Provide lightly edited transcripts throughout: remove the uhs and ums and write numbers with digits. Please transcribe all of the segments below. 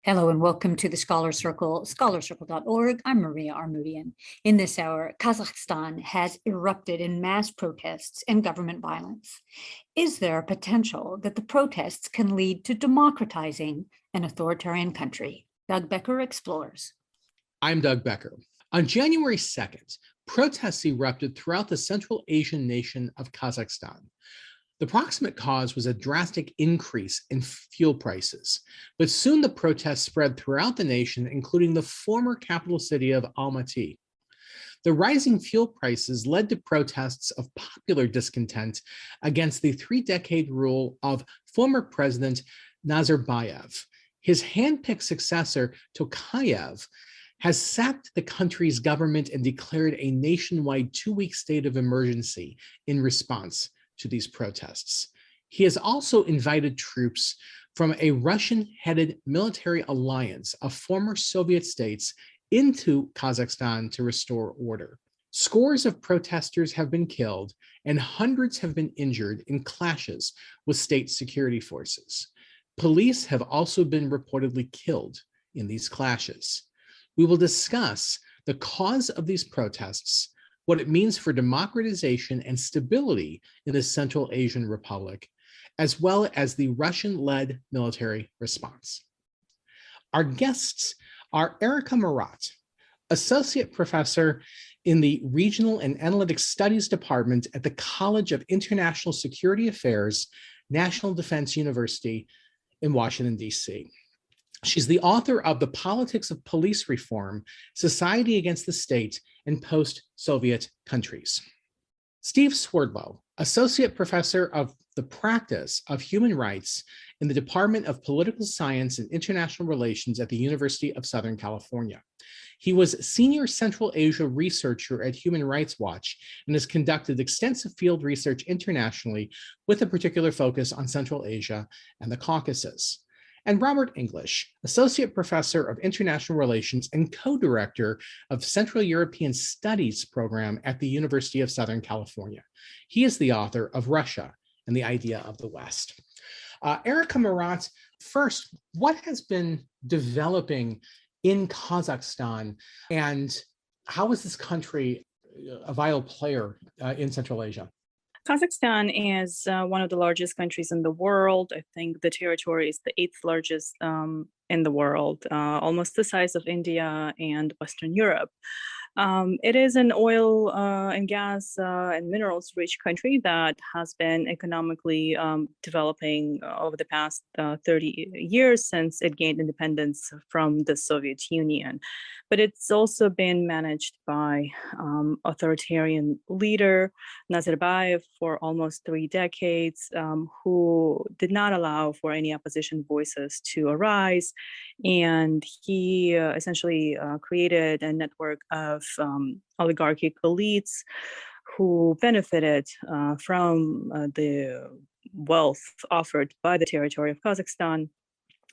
Hello and welcome to the Scholar Circle, scholarcircle.org. I'm Maria Armoudian. In this hour, Kazakhstan has erupted in mass protests and government violence. Is there a potential that the protests can lead to democratizing an authoritarian country? Doug Becker explores. I'm Doug Becker. On January 2nd, protests erupted throughout the Central Asian nation of Kazakhstan. The proximate cause was a drastic increase in fuel prices, but soon the protests spread throughout the nation, including the former capital city of Almaty. The rising fuel prices led to protests of popular discontent against the three-decade rule of former President Nazarbayev. His handpicked successor, Tokayev, has sacked the country's government and declared a nationwide two-week state of emergency in response to these protests. He has also invited troops from a Russian-headed military alliance of former Soviet states into Kazakhstan to restore order. Scores of protesters have been killed and hundreds have been injured in clashes with state security forces. Police have also been reportedly killed in these clashes. We will discuss the cause of these protests, what it means for democratization and stability in the Central Asian Republic, as well as the Russian-led military response. Our guests are Erica Marat, Associate Professor in the Regional and Analytic Studies Department at the College of International Security Affairs, National Defense University in Washington, D.C. She's the author of The Politics of Police Reform, Society Against the State in Post-Soviet Countries. Steve Swerdlow, Associate Professor of the Practice of Human Rights in the Department of Political Science and International Relations at the University of Southern California. He was Senior Central Asia Researcher at Human Rights Watch and has conducted extensive field research internationally with a particular focus on Central Asia and the Caucasus. And Robert English, Associate Professor of International Relations and Co-Director of Central European Studies Program at the University of Southern California. He is the author of Russia and the Idea of the West. Erica Marat, first, what has been developing in Kazakhstan and how is this country a vital player in Central Asia? Kazakhstan is one of the largest countries in the world. I think the territory is the 8th largest in the world, almost the size of India and Western Europe. It is an oil and gas and minerals rich country that has been economically developing over the past 30 years since it gained independence from the Soviet Union. But it's also been managed by authoritarian leader Nazarbayev for almost 3 decades, who did not allow for any opposition voices to arise. And he essentially created a network of oligarchic elites who benefited from the wealth offered by the territory of Kazakhstan,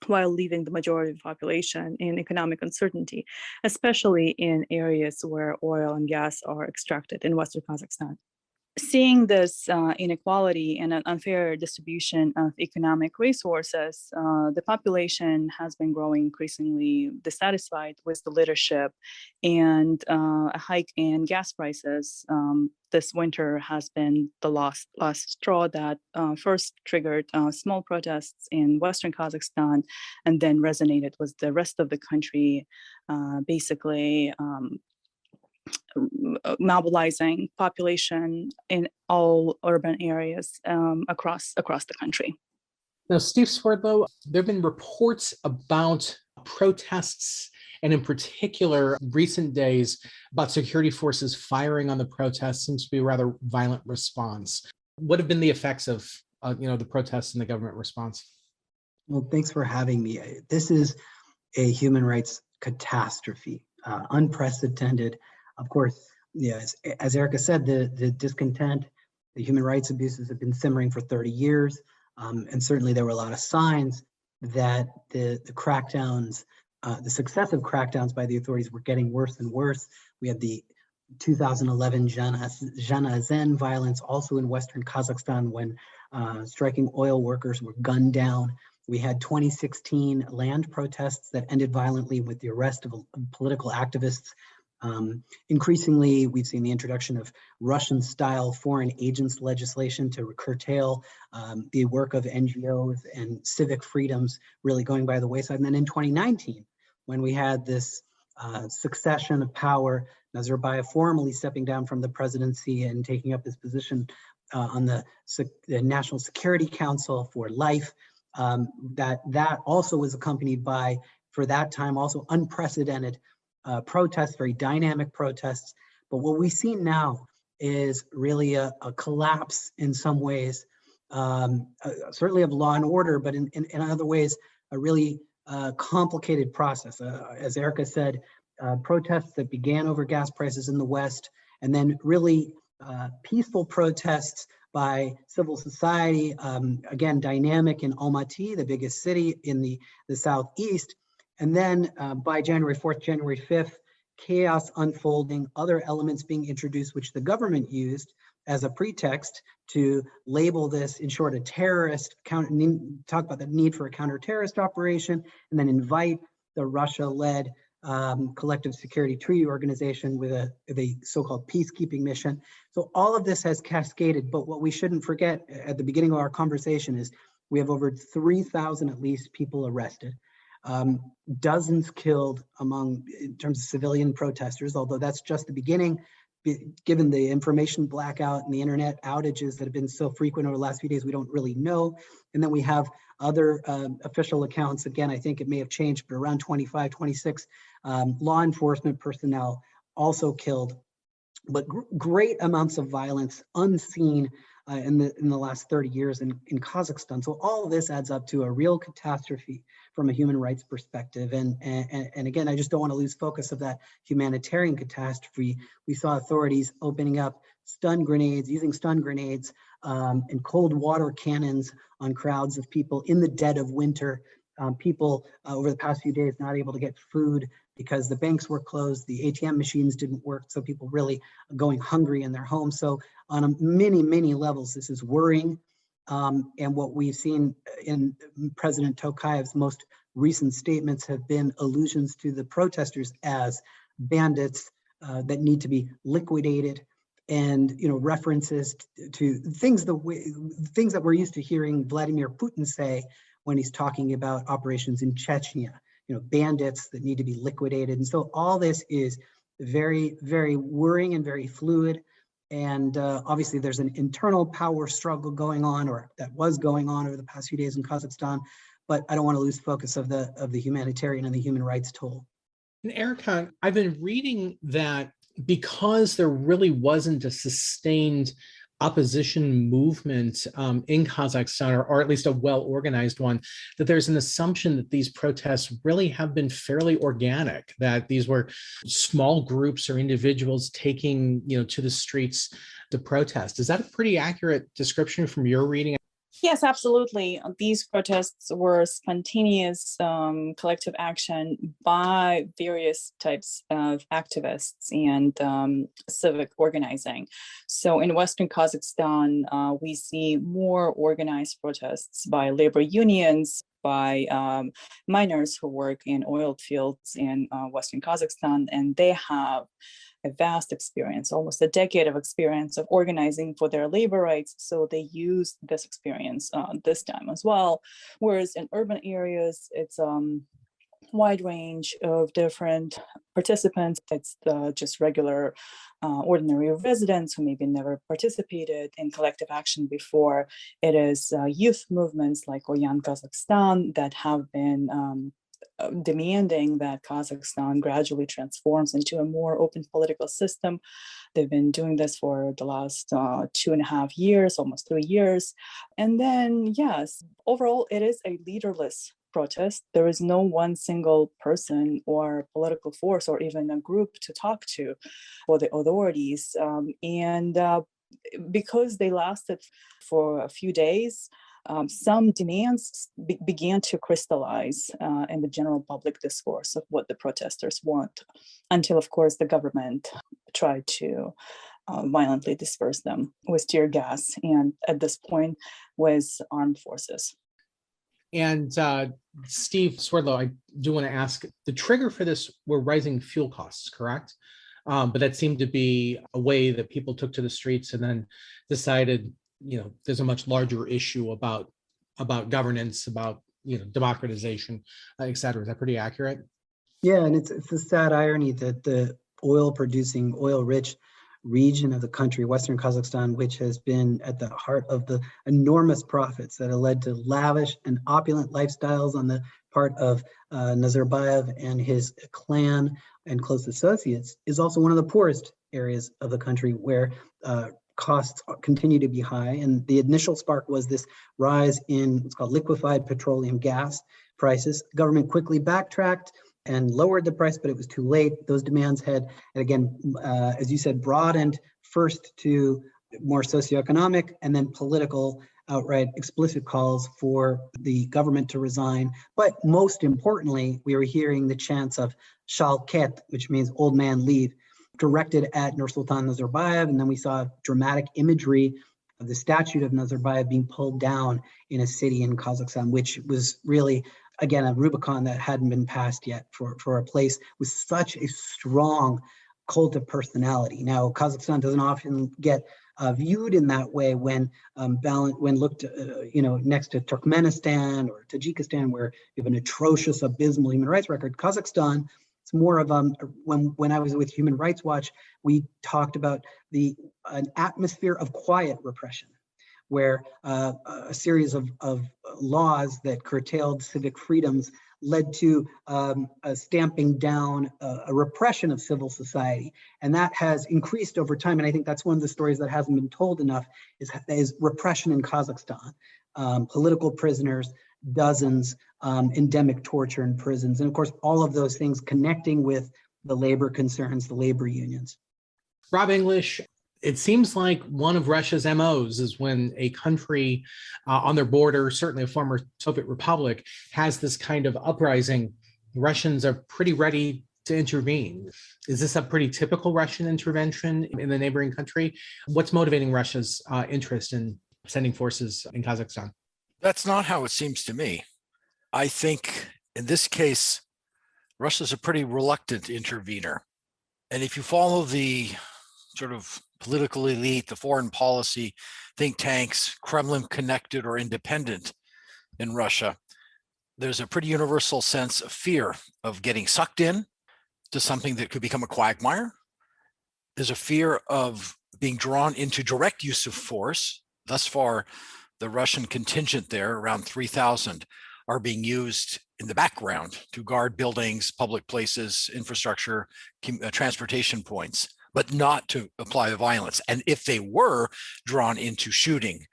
while leaving the majority of the population in economic uncertainty, especially in areas where oil and gas are extracted in Western Kazakhstan. Seeing this inequality and an unfair distribution of economic resources, the population has been growing increasingly dissatisfied with the leadership, and a hike in gas prices this winter has been the last straw that first triggered small protests in Western Kazakhstan and then resonated with the rest of the country, basically mobilizing population in all urban areas across the country. Now, Steve Swerdlow, there have been reports about protests, and in particular, recent days about security forces firing on the protests. Seems to be a rather violent response. What have been the effects of the protests and the government response? Well, thanks for having me. This is a human rights catastrophe, unprecedented. Of course, yes, as Erica said, the discontent, the human rights abuses have been simmering for 30 years. And certainly there were a lot of signs that the crackdowns, the successive crackdowns by the authorities were getting worse and worse. We had the 2011 Zhanaozen violence also in Western Kazakhstan when striking oil workers were gunned down We had 2016 land protests that ended violently with the arrest of political activists. Increasingly, we've seen the introduction of Russian-style foreign agents legislation to curtail the work of NGOs and civic freedoms really going by the wayside. And then in 2019, when we had this succession of power, Nazarbayev formally stepping down from the presidency and taking up his position on the National Security Council for life, that also was accompanied by, for that time, also unprecedented protests, very dynamic protests. But what we see now is really a collapse in some ways, certainly of law and order, but in other ways, a really complicated process. As Erica said, protests that began over gas prices in the West, and then really peaceful protests by civil society, again, dynamic in Almaty, the biggest city in the Southeast. And then by January 4th, January 5th, chaos unfolding, other elements being introduced, which the government used as a pretext to label this, in short, a terrorist, talk about the need for a counter-terrorist operation, and then invite the Russia-led collective security treaty organization with a so-called peacekeeping mission. So all of this has cascaded, but what we shouldn't forget at the beginning of our conversation is we have over 3,000 at least people arrested. Dozens killed in terms of civilian protesters, although that's just the beginning, given the information blackout and the internet outages that have been so frequent over the last few days, we don't really know. And then we have other official accounts. Again, I think it may have changed, but around 25, 26 law enforcement personnel also killed. But great amounts of violence unseen in the last 30 years in Kazakhstan. So all of this adds up to a real catastrophe from a human rights perspective. And again, I just don't want to lose focus of that humanitarian catastrophe. We saw authorities opening up using stun grenades and cold water cannons on crowds of people in the dead of winter. People over the past few days not able to get food because the banks were closed, the ATM machines didn't work, so people really going hungry in their homes. So on many levels, this is worrying. And what we've seen in President Tokayev's most recent statements have been allusions to the protesters as bandits that need to be liquidated, and references to things that we're used to hearing Vladimir Putin say when he's talking about operations in Chechnya, bandits that need to be liquidated. And so all this is very, very worrying and very fluid. And obviously there's an internal power struggle going on, or that was going on over the past few days in Kazakhstan, but I don't want to lose focus of the humanitarian and the human rights toll. And Erica, I've been reading that because there really wasn't a sustained opposition movement in Kazakhstan, or at least a well-organized one, that there's an assumption that these protests really have been fairly organic, that these were small groups or individuals taking, to the streets to protest. Is that a pretty accurate description from your reading? Yes, absolutely. These protests were spontaneous collective action by various types of activists and civic organizing. So in Western Kazakhstan, we see more organized protests by labor unions, by miners who work in oil fields in Western Kazakhstan, and they have a vast experience, almost a decade of experience of organizing for their labor rights. So they use this experience this time as well. Whereas in urban areas, it's wide range of different participants. It's just regular, ordinary residents who maybe never participated in collective action before. It is youth movements like Oyan Kazakhstan that have been demanding that Kazakhstan gradually transforms into a more open political system. They've been doing this for the last 2.5 years, almost 3 years. And then, yes, overall, it is a leaderless protest. There is no one single person or political force or even a group to talk to for the authorities. Because they lasted for a few days, some demands began to crystallize in the general public discourse of what the protesters want, until, of course, the government tried to violently disperse them with tear gas, and at this point with armed forces. And Steve Swerdlow, I do want to ask, the trigger for this were rising fuel costs, correct? But that seemed to be a way that people took to the streets and then decided, there's a much larger issue about governance, about, democratization, et cetera. Is that pretty accurate? Yeah, and it's a sad irony that the oil-rich region of the country, Western Kazakhstan, which has been at the heart of the enormous profits that have led to lavish and opulent lifestyles on the part of Nazarbayev and his clan and close associates, is also one of the poorest areas of the country where costs continue to be high. And the initial spark was this rise in what's called liquefied petroleum gas prices. The government quickly backtracked and lowered the price, but it was too late. Those demands had, again, as you said, broadened first to more socioeconomic and then political, outright explicit calls for the government to resign. But most importantly, we were hearing the chants of Shalket, which means old man leave, directed at Nursultan Nazarbayev. And then we saw dramatic imagery of the statue of Nazarbayev being pulled down in a city in Kazakhstan, which was really, again, a Rubicon that hadn't been passed yet for a place with such a strong cult of personality. Now, Kazakhstan doesn't often get viewed in that way when looked, next to Turkmenistan or Tajikistan, where you have an atrocious, abysmal human rights record. Kazakhstan, it's more of when I was with Human Rights Watch, we talked about an atmosphere of quiet repression, where a series of laws that curtailed civic freedoms led to a stamping down, a repression of civil society. And that has increased over time. And I think that's one of the stories that hasn't been told enough is repression in Kazakhstan. Political prisoners, dozens, endemic torture in prisons. And of course, all of those things connecting with the labor concerns, the labor unions. Rob English, it seems like one of Russia's MOs is when a country on their border, certainly a former Soviet republic, has this kind of uprising, Russians are pretty ready to intervene. Is this a pretty typical Russian intervention in the neighboring country? What's motivating Russia's interest in sending forces in Kazakhstan? That's not how it seems to me. I think in this case, Russia's a pretty reluctant intervener. And if you follow the sort of political elite, the foreign policy think tanks, Kremlin connected or independent in Russia, there's a pretty universal sense of fear of getting sucked in to something that could become a quagmire. There's a fear of being drawn into direct use of force. Thus far, the Russian contingent there, around 3,000, are being used in the background to guard buildings, public places, infrastructure, transportation points, but not to apply the violence. And if they were drawn into shooting,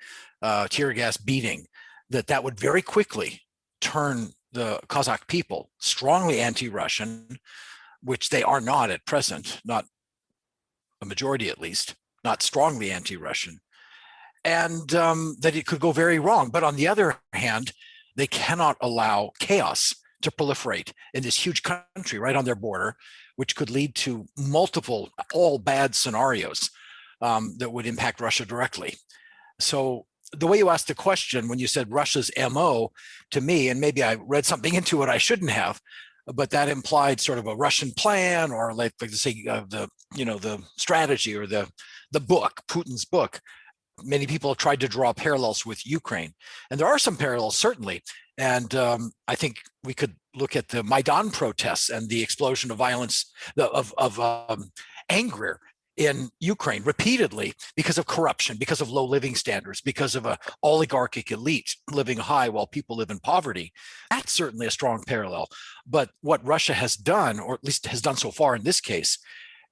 tear gas beating, that would very quickly turn the Kazakh people strongly anti-Russian, which they are not at present, not a majority at least, not strongly anti-Russian, and that it could go very wrong. But on the other hand, they cannot allow chaos to proliferate in this huge country right on their border, which could lead to multiple, all bad scenarios that would impact Russia directly. So the way you asked the question, when you said Russia's MO, to me, and maybe I read something into it I shouldn't have, but that implied sort of a Russian plan, or like to say the strategy or the book, Putin's book. Many people have tried to draw parallels with Ukraine, and there are some parallels certainly. And I think we could look at the Maidan protests and the explosion of violence, of anger in Ukraine repeatedly because of corruption, because of low living standards, because of an oligarchic elite living high while people live in poverty. That's certainly a strong parallel. But what Russia has done, or at least has done so far in this case,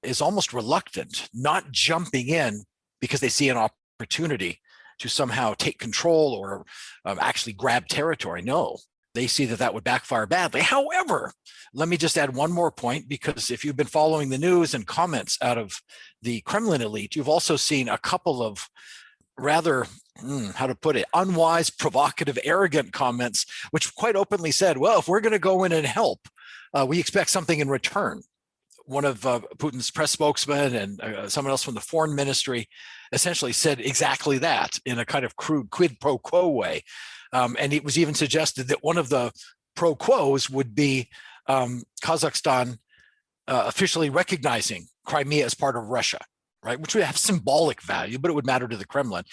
is almost reluctant, not jumping in because they see an opportunity to somehow take control or actually grab territory. No, they see that would backfire badly. However, let me just add one more point, because if you've been following the news and comments out of the Kremlin elite, you've also seen a couple of rather, how to put it, unwise, provocative, arrogant comments, which quite openly said, well, if we're going to go in and help, we expect something in return. one of Putin's press spokesmen and someone else from the foreign ministry essentially said exactly that in a kind of crude quid pro quo way. And it was even suggested that one of the pro quos would be Kazakhstan officially recognizing Crimea as part of Russia, right? Which would have symbolic value, but it would matter to the Kremlin,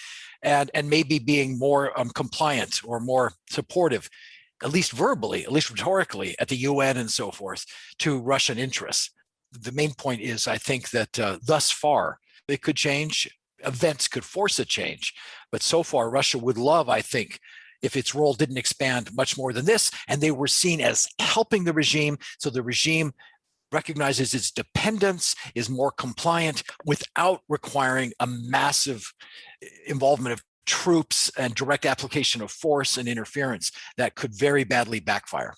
and maybe being more compliant or more supportive, at least verbally, at least rhetorically, at the UN and so forth, to Russian interests. The main point is, I think that thus far it could change. Events could force a change, but so far Russia would love, I think, if its role didn't expand much more than this, and they were seen as helping the regime, so the regime recognizes its dependence, is more compliant without requiring a massive involvement of troops and direct application of force and interference that could very badly backfire.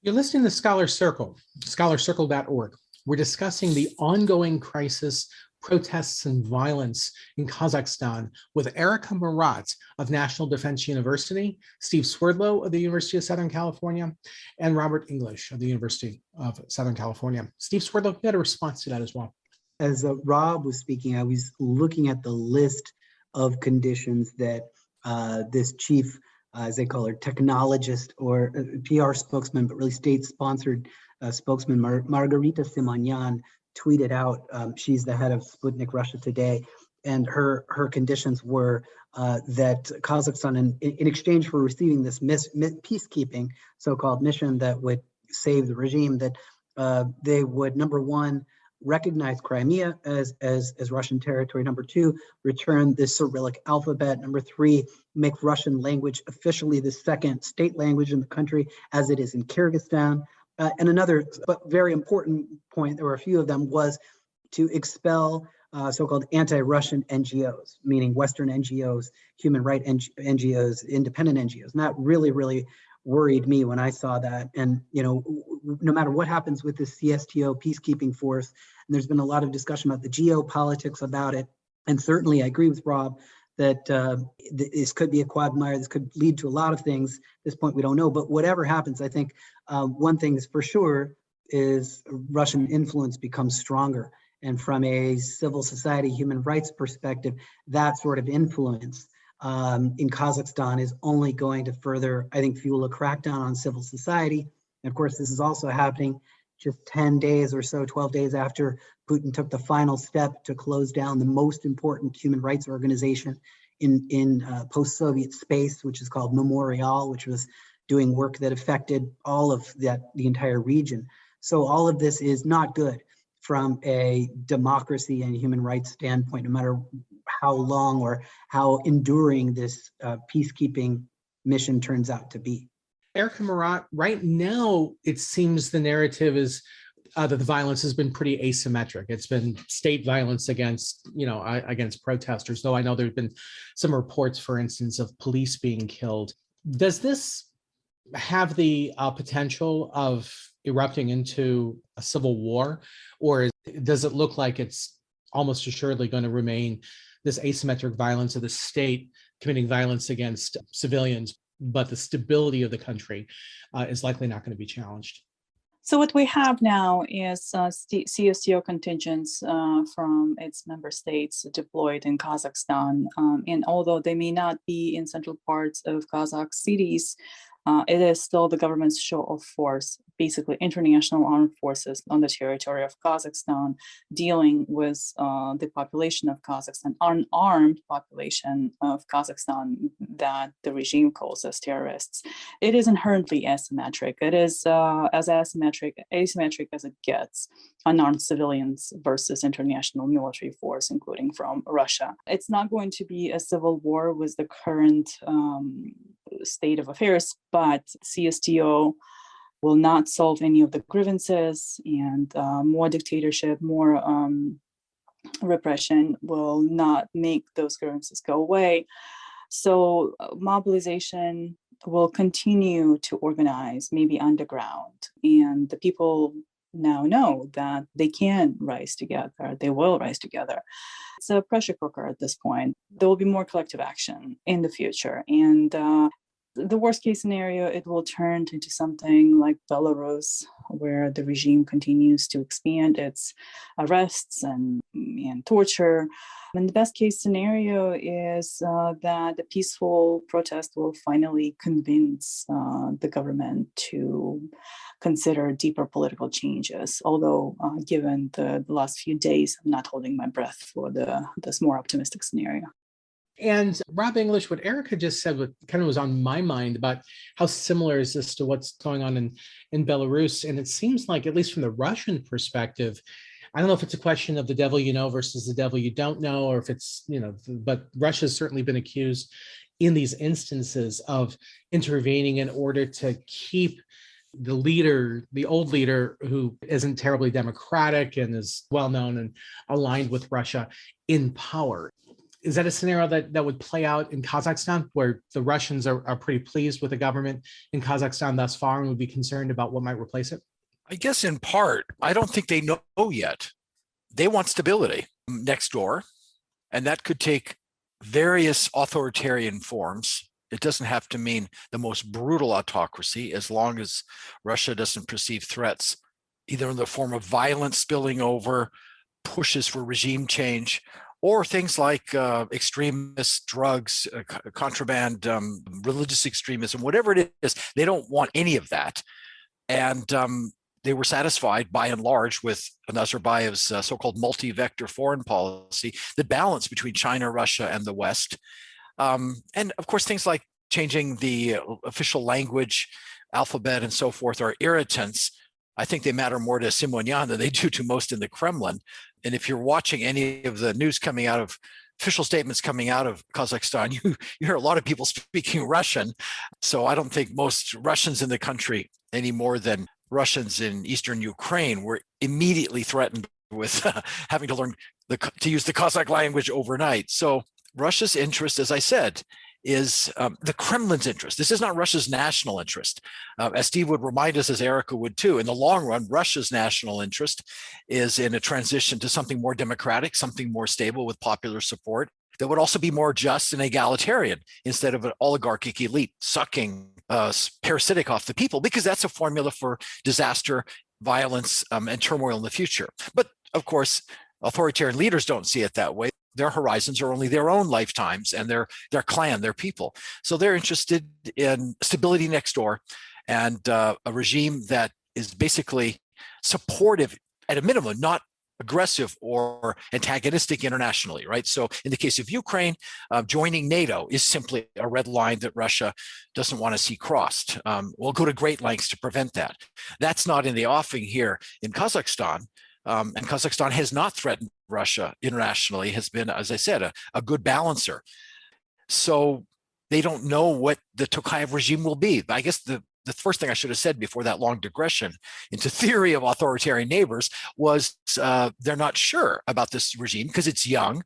You're listening to Scholar Circle, scholarcircle.org. We're discussing the ongoing crisis, protests, and violence in Kazakhstan with Erica Marat of National Defense University, Steve Swerdlow of the University of Southern California, and Robert English of the University of Southern California. Steve Swerdlow, you had a response to that as well. As Rob was speaking, I was looking at the list of conditions that this chief, as they call her, technologist or PR spokesman, but really state-sponsored spokesman, Margarita Simonyan, tweeted out. She's the head of Sputnik Russia Today, and her conditions were that Kazakhstan, in exchange for receiving this peacekeeping so-called mission that would save the regime, that they would, number one, recognize Crimea as Russian territory. Number two, return the Cyrillic alphabet. Number three, make Russian language officially the second state language in the country, as it is in Kyrgyzstan. And another, but very important point, there were a few of them, was to expel so-called anti-Russian NGOs, meaning Western NGOs, human rights NGOs, independent NGOs. And that really, really worried me when I saw that. And, you know, no matter what happens with this CSTO peacekeeping force, and there's been a lot of discussion about the geopolitics about it. And certainly I agree with Rob that this could be a quagmire. This could lead to a lot of things. At this point, we don't know. But whatever happens, I think one thing is for sure is Russian influence becomes stronger. And from a civil society, human rights perspective, that sort of influence in Kazakhstan is only going to further, I think, fuel a crackdown on civil society. And of course, this is also happening just 10 days or so, 12 days after Putin took the final step to close down the most important human rights organization in post-Soviet space, which is called Memorial, which was doing work that affected all of the entire region. So all of this is not good from a democracy and human rights standpoint, no matter how long or how enduring this peacekeeping mission turns out to be. Erica Marat, right now, it seems the narrative is that the violence has been pretty asymmetric. It's been state violence against protesters, though I know there's been some reports, for instance, of police being killed. Does this have the potential of erupting into a civil war, or does it look like it's almost assuredly going to remain this asymmetric violence of the state committing violence against civilians, but the stability of the country is likely not going to be challenged? So what we have now is CSTO contingents from its member states deployed in Kazakhstan. And although they may not be in central parts of Kazakh cities, it is still the government's show of force, basically international armed forces on the territory of Kazakhstan, dealing with the population of Kazakhstan, unarmed population of Kazakhstan that the regime calls as terrorists. It is inherently asymmetric. It is as asymmetric as it gets, unarmed civilians versus international military force, including from Russia. It's not going to be a civil war with the current state of affairs, but CSTO will not solve any of the grievances, and more dictatorship, more repression will not make those grievances go away. So mobilization will continue to organize, maybe underground, and the people now know that they can rise together, they will rise together. It's a pressure cooker at this point. There will be more collective action in the future, and The worst case scenario, it will turn into something like Belarus, where the regime continues to expand its arrests and torture. And the best case scenario is that the peaceful protest will finally convince the government to consider deeper political changes. Although, given the last few days, I'm not holding my breath for this more optimistic scenario. And Rob English, what Erica just said, what kind of was on my mind about how similar is this to what's going on in Belarus. And it seems like, at least from the Russian perspective, I don't know if it's a question of the devil you know versus the devil you don't know, or if it's, but Russia's certainly been accused in these instances of intervening in order to keep the leader, the old leader who isn't terribly democratic and is well known and aligned with Russia, in power. Is that a scenario that would play out in Kazakhstan, where the Russians are pretty pleased with the government in Kazakhstan thus far and would be concerned about what might replace it? I guess in part, I don't think they know yet. They want stability next door, and that could take various authoritarian forms. It doesn't have to mean the most brutal autocracy, as long as Russia doesn't perceive threats, either in the form of violence spilling over, pushes for regime change, or things like extremist drugs, contraband, religious extremism, whatever it is. They don't want any of that. And they were satisfied by and large with Nazarbayev's so-called multi-vector foreign policy, the balance between China, Russia, and the West. And of course, things like changing the official language, alphabet, and so forth are irritants. I think they matter more to Simonyan than they do to most in the Kremlin. And if you're watching any of the news coming out of official statements coming out of Kazakhstan, you hear a lot of people speaking Russian. So I don't think most Russians in the country, any more than Russians in Eastern Ukraine, were immediately threatened with having to learn to use the Kazakh language overnight. So Russia's interest, as I said, is the Kremlin's interest. This is not Russia's national interest. As Steve would remind us, as Erica would too, in the long run, Russia's national interest is in a transition to something more democratic, something more stable with popular support that would also be more just and egalitarian instead of an oligarchic elite sucking parasitic off the people, because that's a formula for disaster, violence, and turmoil in the future. But of course, authoritarian leaders don't see it that way. Their horizons are only their own lifetimes and their clan, their people. So they're interested in stability next door and a regime that is basically supportive at a minimum, not aggressive or antagonistic internationally, right? So in the case of Ukraine, joining NATO is simply a red line that Russia doesn't want to see crossed. We'll go to great lengths to prevent that. That's not in the offing here in Kazakhstan. And Kazakhstan has not threatened Russia internationally, has been, as I said, a good balancer. So they don't know what the Tokayev regime will be. But I guess the first thing I should have said before that long digression into theory of authoritarian neighbors was they're not sure about this regime because it's young.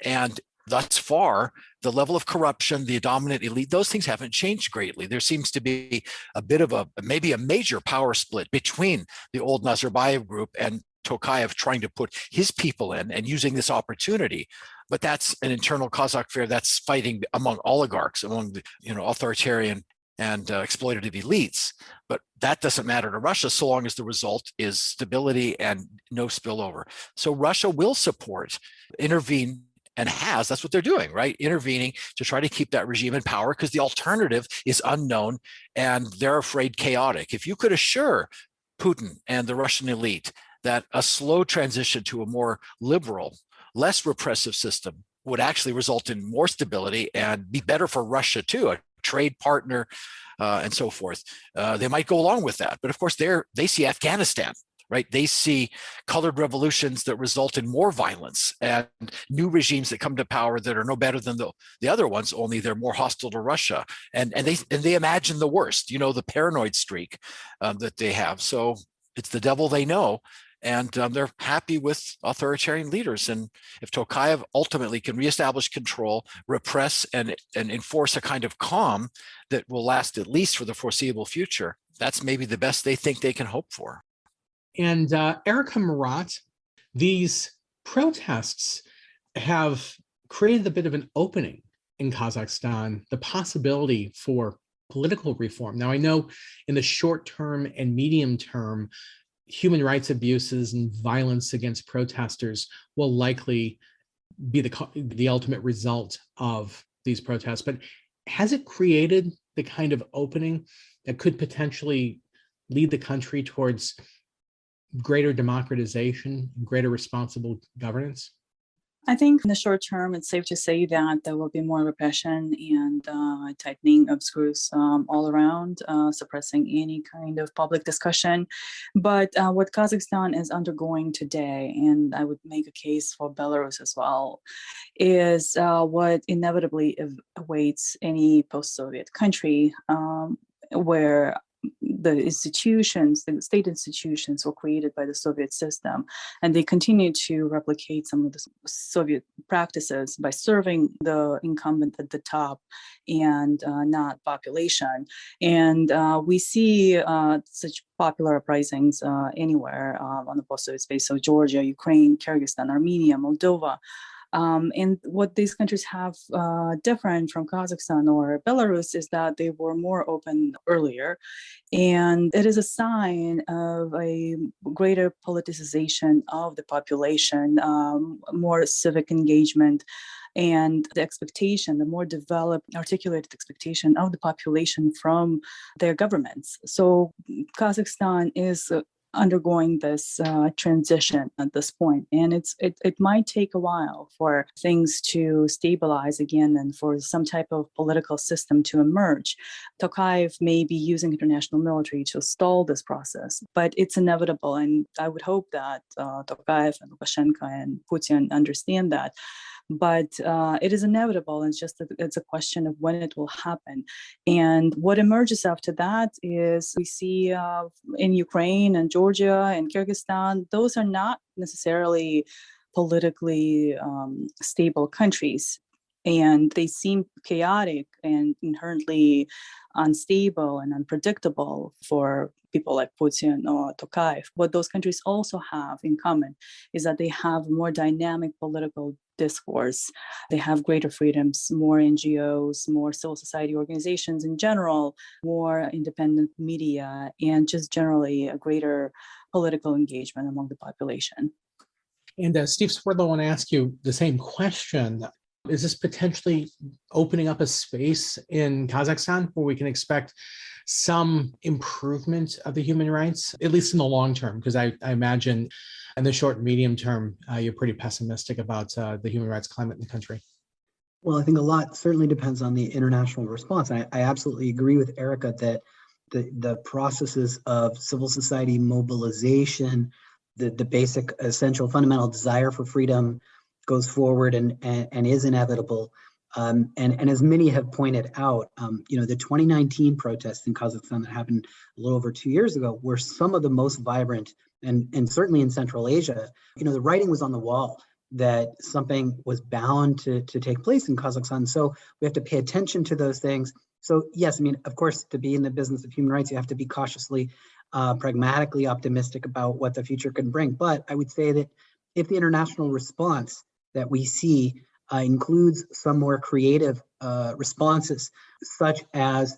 And thus far, the level of corruption, the dominant elite, those things haven't changed greatly. There seems to be a bit of maybe a major power split between the old Nazarbayev group and Tokayev trying to put his people in and using this opportunity. But that's an internal Kazakh affair. That's fighting among oligarchs, among the authoritarian and exploitative elites. But that doesn't matter to Russia so long as the result is stability and no spillover. So Russia will support, intervene, and that's what they're doing, right? Intervening to try to keep that regime in power because the alternative is unknown and they're afraid chaotic. If you could assure Putin and the Russian elite that a slow transition to a more liberal, less repressive system would actually result in more stability and be better for Russia too, a trade partner and so forth. They might go along with that. But of course, they see Afghanistan, right? They see colored revolutions that result in more violence and new regimes that come to power that are no better than the other ones, only they're more hostile to Russia. And they imagine the worst, the paranoid streak that they have. So it's the devil they know. And they're happy with authoritarian leaders. And if Tokayev ultimately can reestablish control, repress, and enforce a kind of calm that will last at least for the foreseeable future, that's maybe the best they think they can hope for. And Erica Marat, these protests have created a bit of an opening in Kazakhstan, the possibility for political reform. Now, I know in the short term and medium term, human rights abuses and violence against protesters will likely be the ultimate result of these protests. But has it created the kind of opening that could potentially lead the country towards greater democratization, greater responsible governance? I think in the short term, it's safe to say that there will be more repression and tightening of screws all around, suppressing any kind of public discussion. But what Kazakhstan is undergoing today, and I would make a case for Belarus as well, is what inevitably awaits any post-Soviet country, where the state institutions were created by the Soviet system, and they continue to replicate some of the Soviet practices by serving the incumbent at the top and not population. And we see such popular uprisings anywhere on the post-Soviet space. So Georgia, Ukraine, Kyrgyzstan, Armenia, Moldova. And what these countries have different from Kazakhstan or Belarus is that they were more open earlier. And it is a sign of a greater politicization of the population, more civic engagement, and the expectation, the more developed, articulated expectation of the population from their governments. So Kazakhstan is undergoing this transition at this point, and it might take a while for things to stabilize again and for some type of political system to emerge. Tokayev may be using international military to stall this process, but it's inevitable, and I would hope that Tokayev and Lukashenko and Putin understand that. But it is inevitable. It's just it's a question of when it will happen. And what emerges after that is we see in Ukraine and Georgia and Kyrgyzstan, those are not necessarily politically stable countries. And they seem chaotic and inherently unstable and unpredictable for people like Putin or Tokayev. What those countries also have in common is that they have more dynamic political discourse. They have greater freedoms, more NGOs, more civil society organizations in general, more independent media, and just generally a greater political engagement among the population. And Steve Swerdlow, I want to ask you the same question. Is this potentially opening up a space in Kazakhstan where we can expect some improvement of the human rights, at least in the long term? Because I imagine in the short and medium term, you're pretty pessimistic about the human rights climate in the country. Well, I think a lot certainly depends on the international response. I absolutely agree with Erica that the processes of civil society mobilization, the basic, essential, fundamental desire for freedom goes forward and is inevitable. And as many have pointed out, the 2019 protests in Kazakhstan that happened a little over 2 years ago were some of the most vibrant, and certainly in Central Asia. The writing was on the wall that something was bound to take place in Kazakhstan. So we have to pay attention to those things. So yes, of course, to be in the business of human rights, you have to be cautiously, pragmatically optimistic about what the future can bring. But I would say that if the international response that we see includes some more creative responses, such as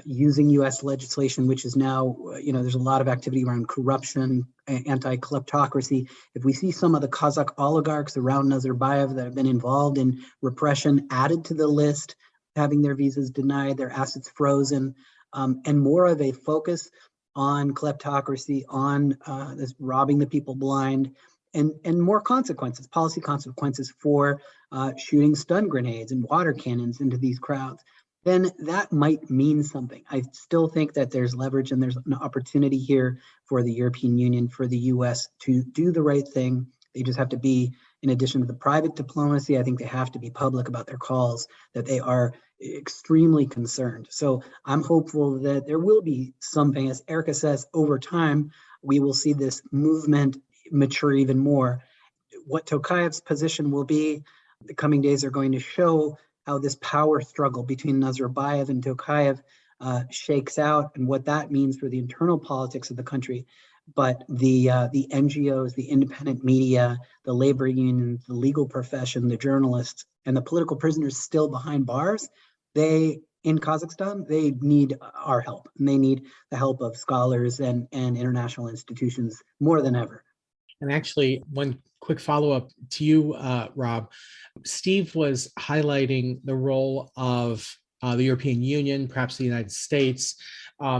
using U.S. legislation, which is now, there's a lot of activity around corruption, anti-kleptocracy. If we see some of the Kazakh oligarchs around Nazarbayev that have been involved in repression added to the list, having their visas denied, their assets frozen, and more of a focus on kleptocracy, on this robbing the people blind, and more consequences, policy consequences for shooting stun grenades and water cannons into these crowds, then that might mean something. I still think that there's leverage and there's an opportunity here for the European Union, for the US to do the right thing. They just have to be, in addition to the private diplomacy, I think they have to be public about their calls, that they are extremely concerned. So I'm hopeful that there will be something, as Erica says, over time, we will see this movement mature even more. What Tokayev's position will be, the coming days are going to show how this power struggle between Nazarbayev and Tokayev shakes out and what that means for the internal politics of the country. But the NGOs, the independent media, the labor unions, the legal profession, the journalists, and the political prisoners still behind bars, they in Kazakhstan, they need our help, and they need the help of scholars and international institutions more than ever. And actually, one quick follow-up to you, Rob. Steve was highlighting the role of the European Union, perhaps the United States,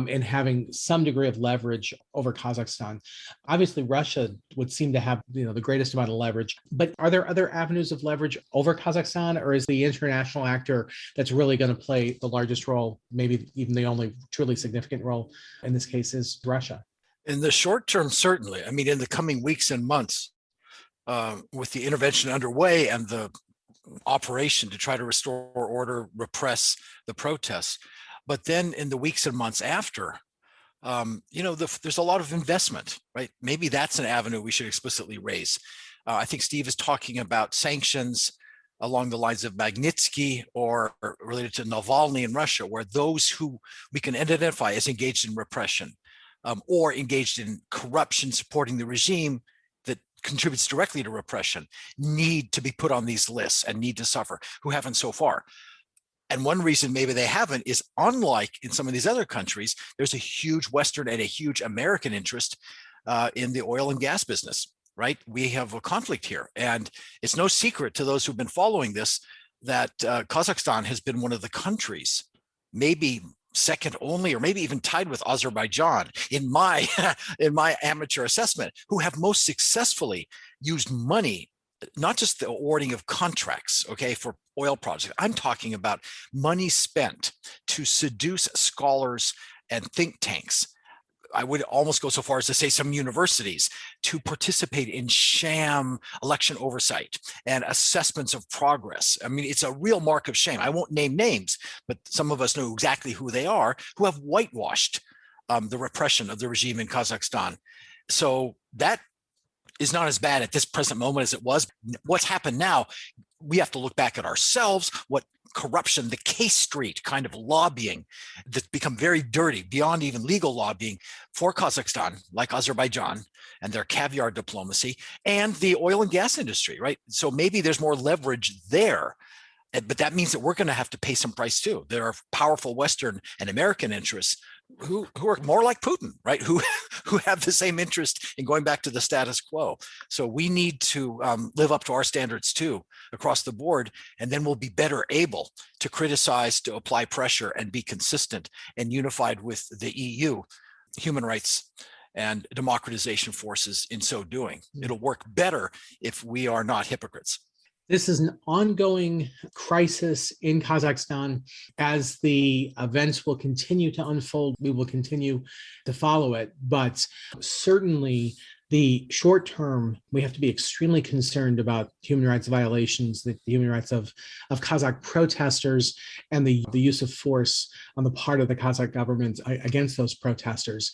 in having some degree of leverage over Kazakhstan. Obviously, Russia would seem to have the greatest amount of leverage, but are there other avenues of leverage over Kazakhstan, or is the international actor that's really going to play the largest role, maybe even the only truly significant role in this case, is Russia? In the short term, certainly. I mean, in the coming weeks and months, with the intervention underway and the operation to try to restore order, repress the protests. But then in the weeks and months after, there's a lot of investment, right? Maybe that's an avenue we should explicitly raise. I think Steve is talking about sanctions along the lines of Magnitsky or related to Navalny in Russia, where those who we can identify as engaged in repression or engaged in corruption, supporting the regime that contributes directly to repression, need to be put on these lists and need to suffer, who haven't so far. And one reason maybe they haven't is, unlike in some of these other countries, there's a huge Western and a huge American interest in the oil and gas business, right? We have a conflict here. And it's no secret to those who've been following this that Kazakhstan has been one of the countries, maybe second only, or maybe even tied with Azerbaijan in my amateur assessment, who have most successfully used money, not just the awarding of contracts, okay, for oil projects. I'm talking about money spent to seduce scholars and think tanks. I would almost go so far as to say some universities to participate in sham election oversight and assessments of progress. I mean, it's a real mark of shame. I won't name names, but some of us know exactly who they are, who have whitewashed the repression of the regime in Kazakhstan. So that is not as bad at this present moment as it was. What's happened now, we have to look back at ourselves, what corruption, the K Street kind of lobbying that's become very dirty beyond even legal lobbying for Kazakhstan, like Azerbaijan and their caviar diplomacy, and the oil and gas industry, right? So maybe there's more leverage there, but that means that we're going to have to pay some price too. There are powerful Western and American interests who are more like Putin, right? Who have the same interest in going back to the status quo. So we need to live up to our standards too, across the board, and then we'll be better able to criticize, to apply pressure, and be consistent and unified with the EU human rights and democratization forces in so doing. It'll work better if we are not hypocrites. This is an ongoing crisis in Kazakhstan. As the events will continue to unfold, we will continue to follow it. But certainly the short term, we have to be extremely concerned about human rights violations, the human rights of Kazakh protesters, and the use of force on the part of the Kazakh government against those protesters.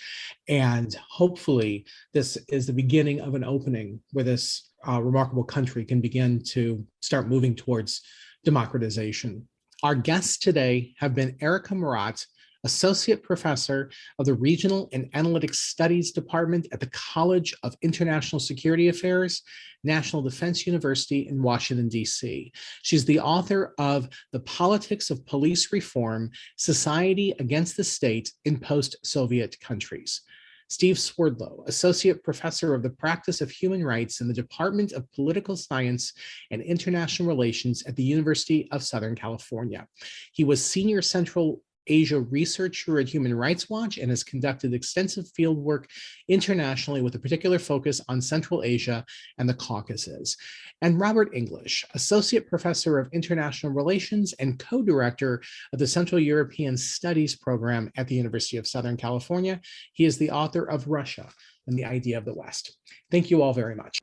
And hopefully this is the beginning of an opening where this remarkable country can begin to start moving towards democratization. Our guests today have been Erica Marat, Associate Professor of the Regional and Analytic Studies Department at the College of International Security Affairs, National Defense University in Washington, D.C. She's the author of The Politics of Police Reform, Society Against the State in Post-Soviet Countries. Steve Swerdlow, Associate Professor of the Practice of Human Rights in the Department of Political Science and International Relations at the University of Southern California. He was Senior Central Asia researcher at Human Rights Watch and has conducted extensive field work internationally with a particular focus on Central Asia and the Caucasus. And Robert English, Associate Professor of International Relations and co-director of the Central European Studies program at the University of Southern California. He is the author of Russia and the Idea of the West. Thank you all very much.